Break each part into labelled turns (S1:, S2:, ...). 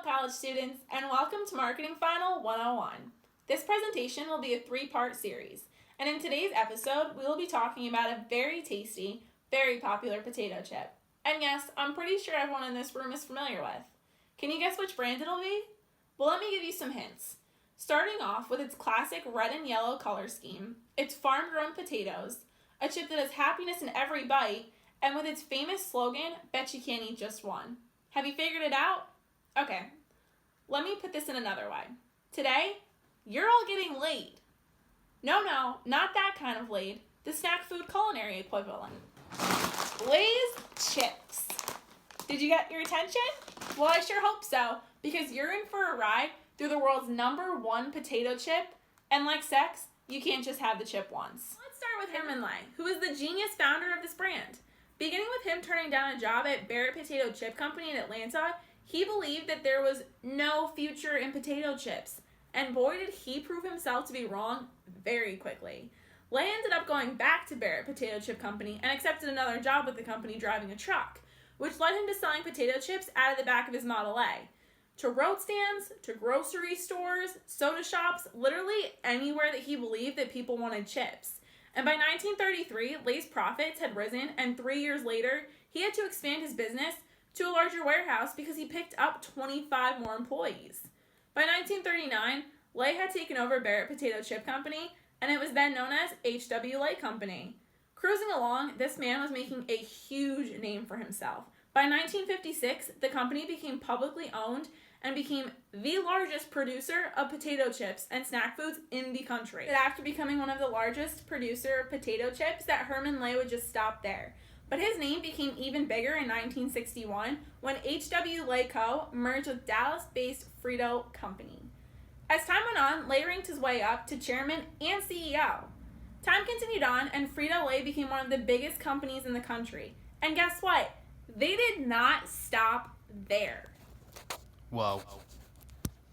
S1: college students, and welcome to Marketing Final 101. This presentation will be a three-part series, and in today's episode, we will be talking about a very tasty, very popular potato chip. And yes, I'm pretty sure everyone in this room is familiar with. Can you guess which brand it'll be? Well, let me give you some hints. Starting off with its classic red and yellow color scheme, its farm-grown potatoes, a chip that has happiness in every bite, and with its famous slogan, "Bet you can't eat just one." Have you figured it out? Okay, let me put this in another way. Today, you're all getting laid. No, not that kind of laid. The snack food culinary equivalent. Lay's chips. Did you get your attention? Well, I sure hope so, because you're in for a ride through the world's #1 potato chip, and like sex, you can't just have the chip once. Let's start with Herman Lay, who is the genius founder of this brand. Beginning with him turning down a job at Barrett Potato Chip Company in Atlanta, he believed that there was no future in potato chips. And boy, did he prove himself to be wrong very quickly. Lay ended up going back to Barrett Potato Chip Company and accepted another job with the company driving a truck, which led him to selling potato chips out of the back of his Model A. To road stands, to grocery stores, soda shops, literally anywhere that he believed that people wanted chips. And by 1933, Lay's profits had risen, and 3 years later, he had to expand his business to a larger warehouse because he picked up 25 more employees. By 1939, Lay had taken over Barrett Potato Chip Company, and it was then known as H.W. Lay Company. Cruising along, this man was making a huge name for himself. By 1956, the company became publicly owned and became the largest producer of potato chips and snack foods in the country. But after becoming one of the largest producer of potato chips, that Herman Lay would just stop there. But his name became even bigger in 1961 when H.W. Lay Co. merged with Dallas-based Frito Company. As time went on, Lay ranked his way up to chairman and CEO. Time continued on, and Frito-Lay became one of the biggest companies in the country. And guess what? They did not stop there.
S2: Whoa.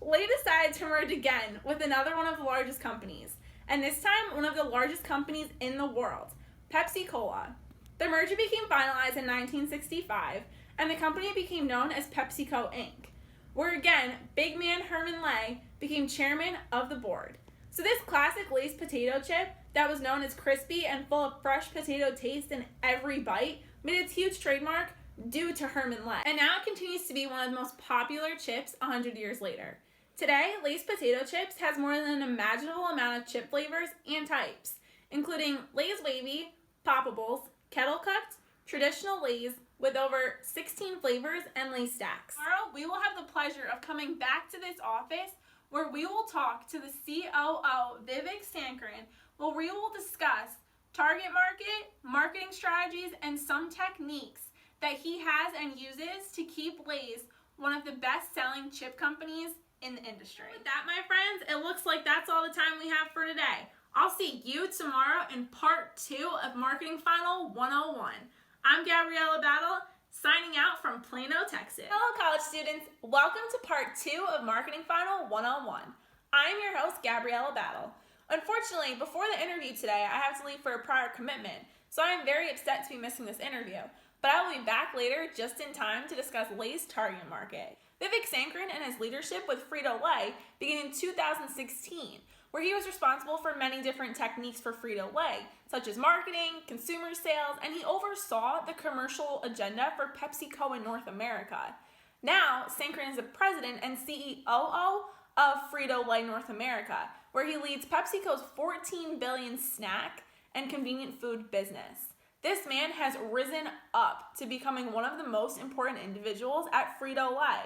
S1: Lay decided to merge again with another one of the largest companies, and this time one of the largest companies in the world, Pepsi-Cola. The merger became finalized in 1965, and the company became known as PepsiCo Inc., where again, big man Herman Lay became chairman of the board. So this classic Lay's potato chip that was known as crispy and full of fresh potato taste in every bite made its huge trademark due to Herman Lay. And now it continues to be one of the most popular chips 100 years later. Today, Lay's potato chips has more than an imaginable amount of chip flavors and types, including Lay's Wavy, Poppables, Kettle Cooked, traditional Lay's with over 16 flavors, and Lay's Stacks. Tomorrow, we will have the pleasure of coming back to this office where we will talk to the COO, Vivek Sankaran, where we will discuss target market, marketing strategies, and some techniques that he has and uses to keep Lay's one of the best-selling chip companies in the industry. With that, my friends, it looks like that's all the time we have for today. I'll see you tomorrow in part 2 of Marketing Final 101. I'm Gabriella Battle, signing out from Plano, Texas. Hello, college students. Welcome to part 2 of Marketing Final 101. I'm your host, Gabriella Battle. Unfortunately, before the interview today, I have to leave for a prior commitment, so I am very upset to be missing this interview. But I will be back later just in time to discuss Lay's target market. Vivek Sankaran and his leadership with Frito-Lay began in 2016, where he was responsible for many different techniques for Frito-Lay, such as marketing, consumer sales, and he oversaw the commercial agenda for PepsiCo in North America. Now, Sankaran is the president and CEO of Frito-Lay North America, where he leads PepsiCo's $14 billion snack and convenient food business. This man has risen up to becoming one of the most important individuals at Frito-Lay.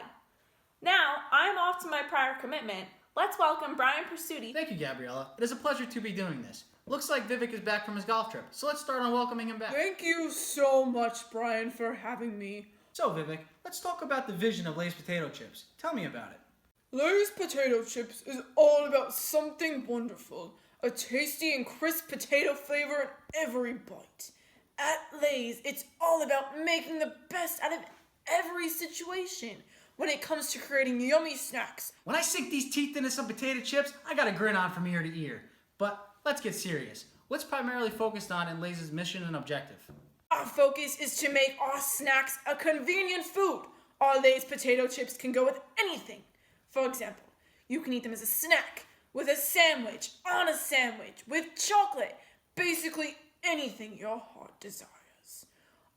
S1: Now, I'm off to my prior commitment. Let's welcome Brian Pursuti.
S2: Thank you, Gabriella. It is a pleasure to be doing this. Looks like Vivek is back from his golf trip, so let's start on welcoming him back.
S3: Thank you so much, Brian, for having me.
S2: So, Vivek, let's talk about the vision of Lay's potato chips. Tell me about it.
S3: Lay's potato chips is all about something wonderful. A tasty and crisp potato flavor in every bite. At Lay's, it's all about making the best out of every situation when it comes to creating yummy snacks.
S2: When I sink these teeth into some potato chips, I got a grin on from ear to ear. But let's get serious. What's primarily focused on in Lay's mission and objective?
S3: Our focus is to make our snacks a convenient food, Our Lay's potato chips can go with anything. For example, you can eat them as a snack, with a sandwich, on a sandwich, with chocolate, basically anything your heart desires.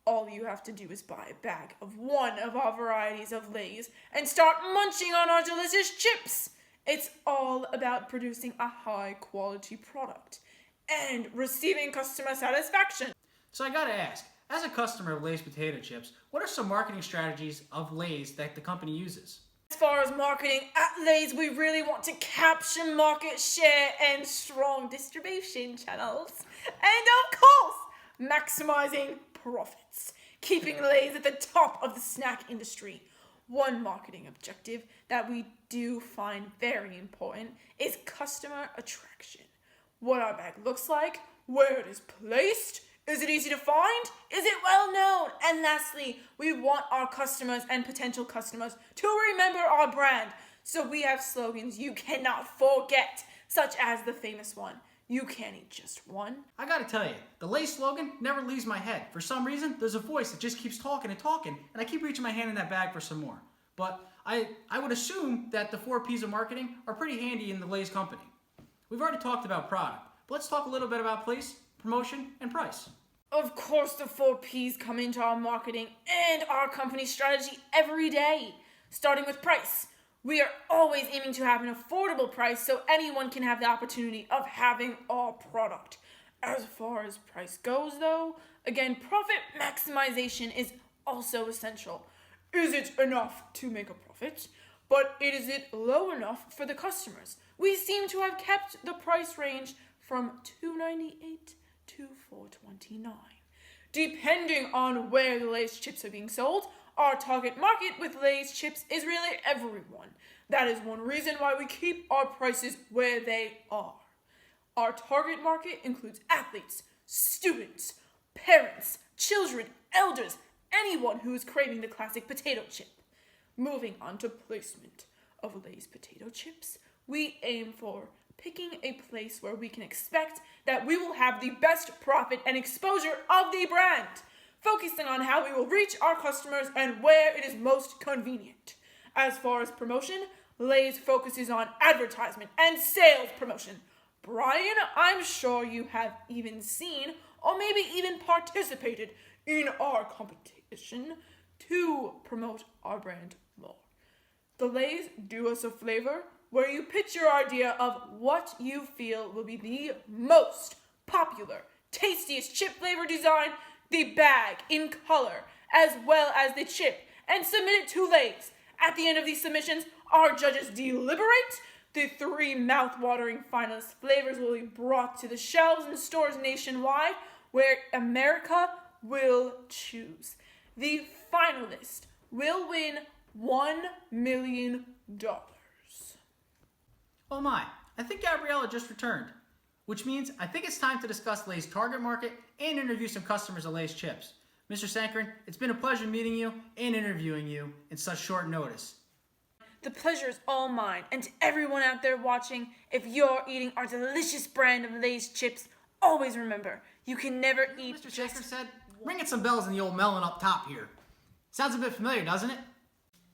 S3: All you have to do is buy a bag of one of our varieties of Lay's and start munching on our delicious chips. It's all about producing a high quality product and receiving customer satisfaction.
S2: So I gotta ask, as a customer of Lay's potato chips, what are some marketing strategies of Lay's that the company uses?
S3: As far as marketing at Lay's, we really want to capture market share and strong distribution channels. And of course, maximizing profits, keeping Lay's at the top of the snack industry. One marketing objective that we do find very important is customer attraction. What our bag looks like, where it is placed, is it easy to find? Is it well known? And lastly, we want our customers and potential customers to remember our brand. So we have slogans you cannot forget, such as the famous one, "You can't eat just one."
S2: I gotta tell you, the Lay's slogan never leaves my head. For some reason, there's a voice that just keeps talking and talking, and I keep reaching my hand in that bag for some more. But I would assume that the 4 P's of marketing are pretty handy in the Lay's company. We've already talked about product, but let's talk a little bit about place, promotion, and price.
S3: Of course, the 4 P's come into our marketing and our company strategy every day. Starting with price. We are always aiming to have an affordable price so anyone can have the opportunity of having our product. As far as price goes though, again, profit maximization is also essential. Is it enough to make a profit? But is it low enough for the customers? We seem to have kept the price range from $2.98 to $4.29. Depending on where the Lay's chips are being sold, our target market with Lay's chips is really everyone. That is one reason why we keep our prices where they are. Our target market includes athletes, students, parents, children, elders, anyone who is craving the classic potato chip. Moving on to placement of Lay's potato chips, we aim for picking a place where we can expect that we will have the best profit and exposure of the brand, focusing on how we will reach our customers and where it is most convenient. As far as promotion, Lay's focuses on advertisement and sales promotion. Brian, I'm sure you have even seen or maybe even participated in our competition to promote our brand more. The Lay's Do Us a Flavor, where you pitch your idea of what you feel will be the most popular, tastiest chip flavor design, the bag in color, as well as the chip, and submit it to Lay's. At the end of these submissions, our judges deliberate. The 3 mouth-watering finalist flavors will be brought to the shelves in stores nationwide, where America will choose. The finalist will win $1 million.
S2: Oh my, I think Gabriella just returned. Which means I think it's time to discuss Lay's target market and interview some customers of Lay's chips. Mr. Sankaran, it's been a pleasure meeting you and interviewing you in such short notice.
S3: The pleasure is all mine, and to everyone out there watching, if you're eating our delicious brand of Lay's chips, always remember, you can never eat
S2: Mr. Sankaran said, ringing some bells in the old melon up top here. Sounds a bit familiar, doesn't it?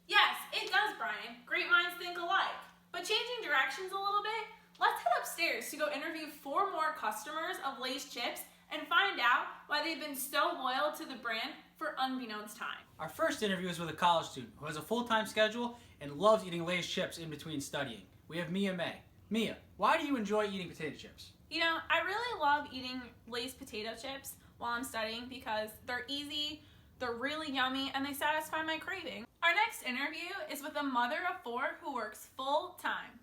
S1: Yes, it does, Brian. Great minds think alike. But changing directions a little bit, let's head upstairs to go interview 4 more customers of Lay's chips and find out why they've been so loyal to the brand for unbeknownst time.
S2: Our first interview is with a college student who has a full-time schedule and loves eating Lay's chips in between studying. We have Mia May. Mia, why do you enjoy eating potato chips?
S1: You know, I really love eating Lay's potato chips while I'm studying because they're easy, they're really yummy, and they satisfy my craving. Our next interview is with a mother of 4 who works full-time.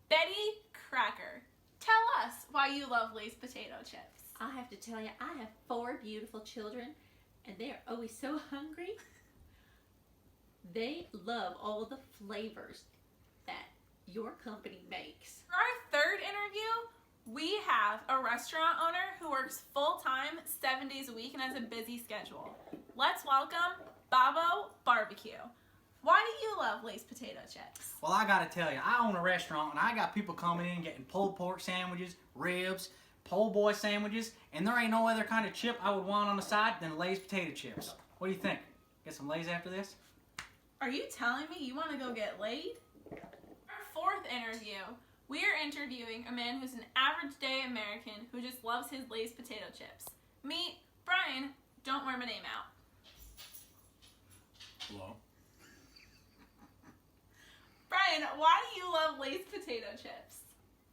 S1: Betty Cracker. Tell us why you love Lay's potato chips.
S4: I have to tell you, I have 4 beautiful children, and they are always so hungry. They love all the flavors that your company makes.
S1: For our third interview, we have a restaurant owner who works full-time 7 days a week and has a busy schedule. Let's welcome Babo Barbecue. Why do you love Lay's potato chips?
S2: Well, I gotta tell you, I own a restaurant and I got people coming in getting pulled pork sandwiches, ribs, po' boy sandwiches, and there ain't no other kind of chip I would want on the side than Lay's potato chips. What do you think? Get some Lay's after this?
S1: Are you telling me you want to go get laid? Our fourth interview, we are interviewing a man who's an average day American who just loves his Lay's potato chips. Meet Brian. Don't wear my name out.
S5: Hello?
S1: Brian, why do you love Lay's potato chips?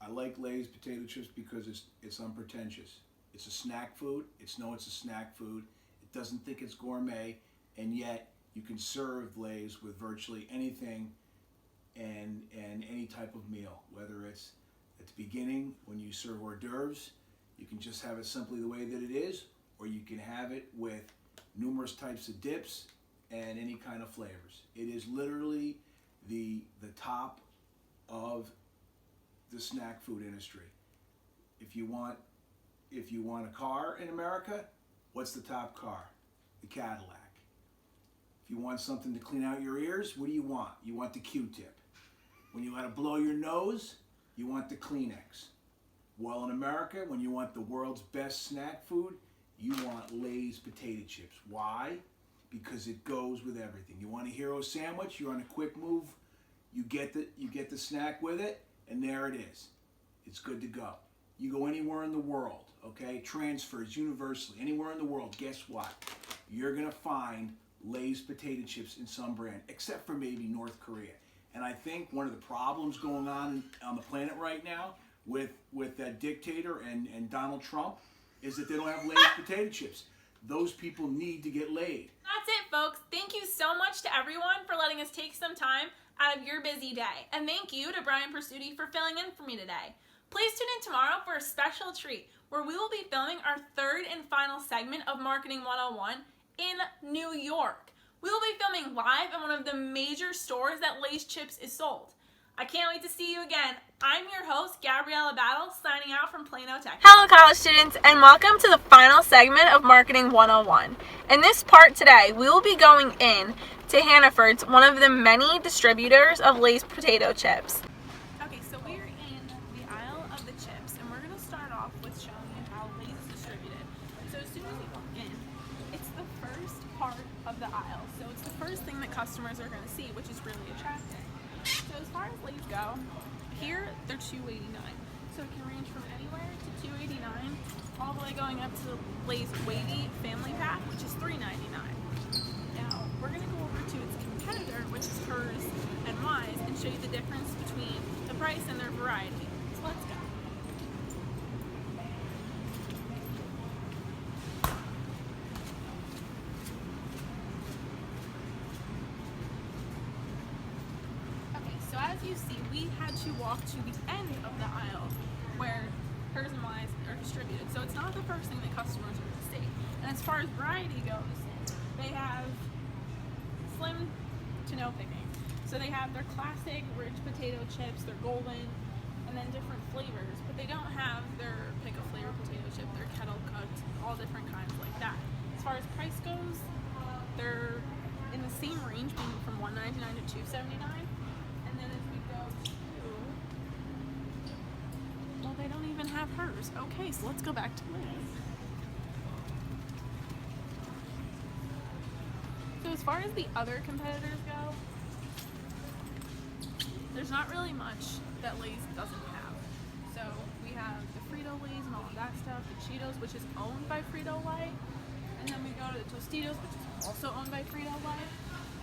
S5: I like Lay's potato chips because it's unpretentious. It's a snack food. It's a snack food. It doesn't think it's gourmet, and yet you can serve Lay's with virtually anything and any type of meal. Whether it's at the beginning when you serve hors d'oeuvres, you can just have it simply the way that it is, or you can have it with numerous types of dips and any kind of flavors. It is literally the top of the snack food industry. If you want a car in America, what's the top car? The Cadillac. If you want something to clean out your ears, what do you want? You want the Q-tip. When you want to blow your nose, you want the Kleenex. Well, in America, when you want the world's best snack food, you want Lay's potato chips. Why? Because it goes with everything. You want a hero sandwich, you're on a quick move, you get the snack with it, and there it is. It's good to go. You go anywhere in the world, okay? Transfers universally, anywhere in the world, guess what? You're gonna find Lay's potato chips in some brand, except for maybe North Korea. And I think one of the problems going on the planet right now with that dictator and Donald Trump is that they don't have Lay's potato chips. Those people need to get laid.
S1: That's it, folks. Thank you so much to everyone for letting us take some time out of your busy day. And thank you to Brian Pursuti for filling in for me today. Please tune in tomorrow for a special treat where we will be filming our third and final segment of Marketing 101 in New York. We will be filming live in one of the major stores that Lay's Chips is sold. I can't wait to see you again. I'm your host, Gabriella Battle, signing out from Plano, Texas. Hello, college students, and welcome to the final segment of Marketing 101. In this part today, we will be going in to Hannaford's, one of the many distributors of Lay's potato chips. Okay, so we're in the aisle of the chips, and we're going to start off with showing you how Lay's is distributed. So as soon as you walk in, it's the first part of the aisle. So it's the first thing that customers are going to see, which is really attractive. So as far as Lay's go, here they're $2.89. So it can range from anywhere to $2.89 all the way going up to the Lay's Wavy Family Pack, which is $3.99. Now we're going to go over to its competitor, which is Hers and Wise, and show you the difference between the price and their variety. So let's go. So as you see, we had to walk to the end of the aisle where Hers and Wise are distributed. So it's not the first thing that customers are going to see. And as far as variety goes, they have slim to no picking. So they have their classic rich potato chips, their golden, and then different flavors. But they don't have their pick a flavor potato chip, their kettle cooked, all different kinds like that. As far as price goes, they're in the same range, being from $1.99 to $2.79. Well, they don't even have Hers. Okay, so let's go back to Lay's. So as far as the other competitors go, there's not really much that Lay's doesn't have. So we have the Frito-Lays and all of that stuff, the Cheetos, which is owned by Frito-Lay, and then we go to the Tostitos, which is also owned by Frito-Lay,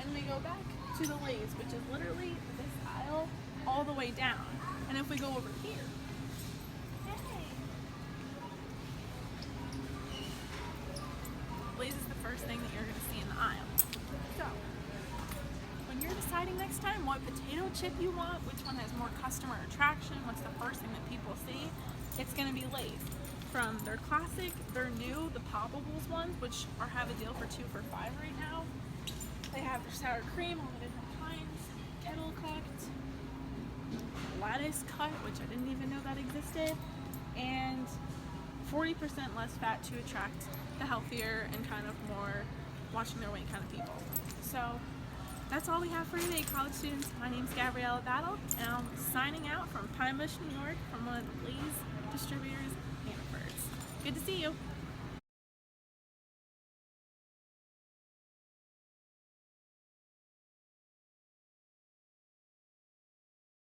S1: and we go back to the Lay's, which is literally this aisle all the way down. And if we go over here, Lay's is the first thing that you're going to see in the aisle. So, when you're deciding next time what potato chip you want, which one has more customer attraction, what's the first thing that people see, it's going to be Lay's. From their classic, their new, the poppables ones, which have a deal for 2 for $5 right now. They have their sour cream, all the different kinds, kettle cooked, lattice cut, which I didn't even know that existed, and 40% less fat to attract the healthier and kind of more watching their weight kind of people. So that's all we have for today, college students. My name's Gabriella Battle, and I'm signing out from Pine Bush, New York, from one of the Lay's distributors, Hannaford's. Good to see you.